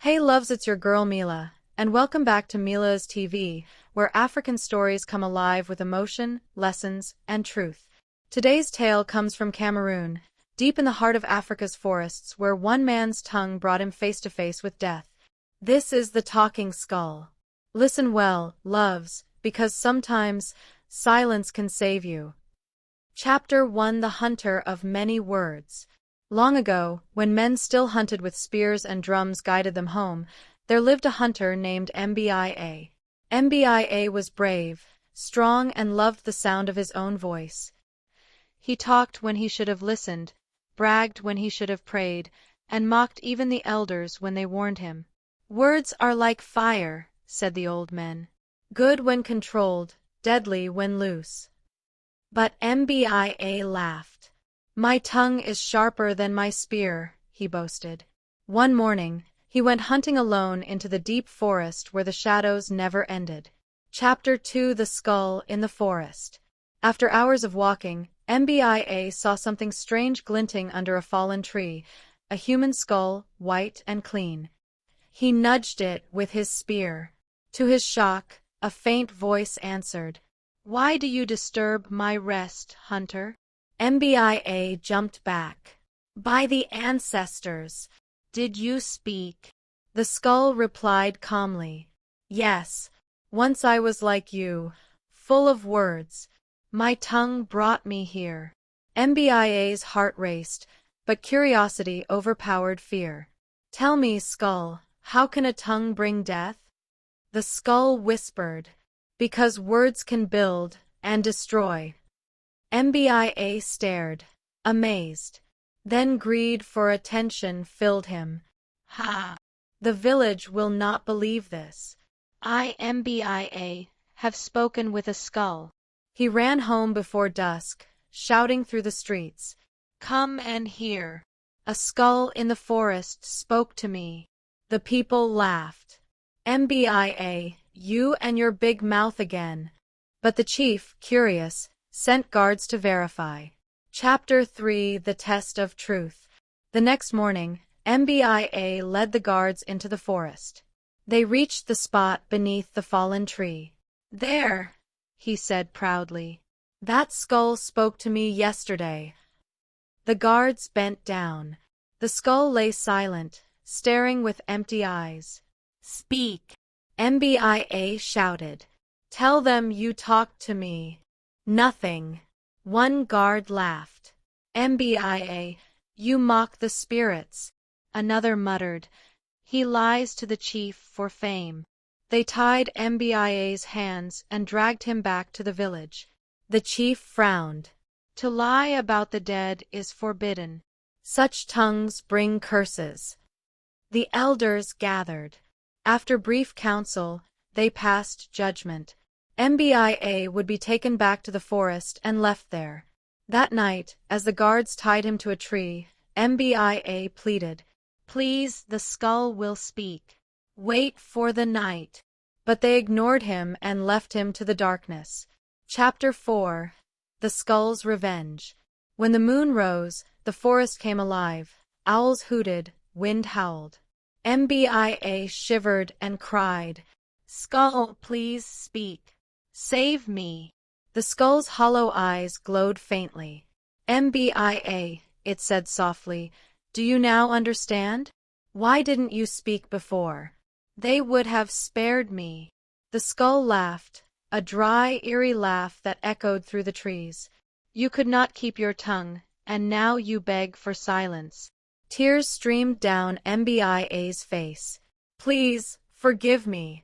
Hey loves, it's your girl Meelah, and welcome back to Meelah's TV, where African stories come alive with emotion, lessons, and truth. Today's tale comes from Cameroon, deep in the heart of Africa's forests, where one man's tongue brought him face to face with death. This is the talking skull. Listen well, loves, because sometimes silence can save you. Chapter 1: The Hunter of Many Words. Long ago, when men still hunted with spears and drums guided them home, there lived a hunter named Mbia. Mbia was brave, strong, and loved the sound of his own voice. He talked when he should have listened, bragged when he should have prayed, and mocked even the elders when they warned him. "Words are like fire," said the old men. "Good when controlled, deadly when loose." But Mbia laughed. "My tongue is sharper than my spear," he boasted. One morning, he went hunting alone into the deep forest where the shadows never ended. Chapter 2: The Skull in the Forest. After hours of walking, Mbia saw something strange glinting under a fallen tree, a human skull, white and clean. He nudged it with his spear. To his shock, a faint voice answered, "Why do you disturb my rest, hunter?" Mbia jumped back. "By the ancestors! Did you speak?" The skull replied calmly, "Yes, once I was like you, full of words. My tongue brought me here." Mbia's heart raced, but curiosity overpowered fear. "Tell me, skull, how can a tongue bring death?" The skull whispered, "Because words can build and destroy." Mbia stared, amazed. Then greed for attention filled him. "Ha! The village will not believe this. I, Mbia, have spoken with a skull." He ran home before dusk, shouting through the streets, "Come and hear! A skull in the forest spoke to me." The people laughed. "Mbia, you and your big mouth again." But the chief, curious, sent guards to verify. Chapter 3: The Test of Truth. The next morning, Mbia led the guards into the forest. They reached the spot beneath the fallen tree. "There," he said proudly. "That skull spoke to me yesterday." The guards bent down. The skull lay silent, staring with empty eyes. "Speak!" Mbia shouted. "Tell them you talked to me." "Nothing." One guard laughed. "Mbia, you mock the spirits." Another muttered, "He lies to the chief for fame." They tied Mbia's hands and dragged him back to the village. The chief frowned. "To lie about the dead is forbidden. Such tongues bring curses." The elders gathered. After brief council, they passed judgment. Mbia would be taken back to the forest and left there. That night, as the guards tied him to a tree, Mbia pleaded, "Please, the skull will speak. Wait for the night." But they ignored him and left him to the darkness. Chapter 4: The Skull's Revenge. When the moon rose, the forest came alive. Owls hooted, wind howled. Mbia shivered and cried, "Skull, please speak. Save me." The skull's hollow eyes glowed faintly. "Mbia," it said softly, "do you now understand? Why didn't you speak before? They would have spared me." The skull laughed, a dry, eerie laugh that echoed through the trees. "You could not keep your tongue, and now you beg for silence." Tears streamed down Mbia's face. "Please, forgive me."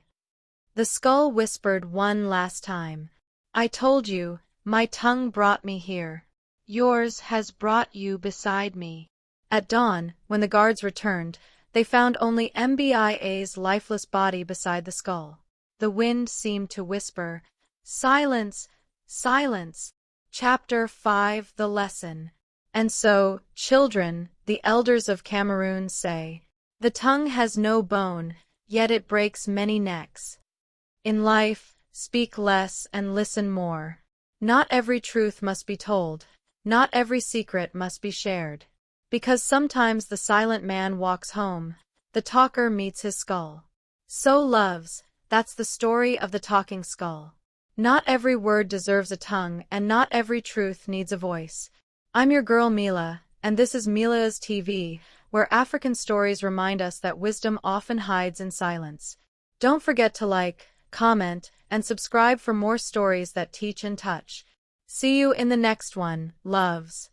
The skull whispered one last time, "I told you, my tongue brought me here. Yours has brought you beside me." At dawn, when the guards returned, they found only Mbia's lifeless body beside the skull. The wind seemed to whisper, "Silence, silence." Chapter 5: The Lesson. And so, children, the elders of Cameroon say, the tongue has no bone, yet it breaks many necks. In life, speak less and listen more. Not every truth must be told. Not every secret must be shared. Because sometimes the silent man walks home, The talker meets his skull. So loves, that's the story of the talking skull. Not every word deserves a tongue, and not every truth needs a voice. I'm your girl Meelah, and this is Meelah's TV, where African stories remind us that wisdom often hides in silence. Don't forget to like, comment, and subscribe for more stories that teach and touch. See you in the next one, loves.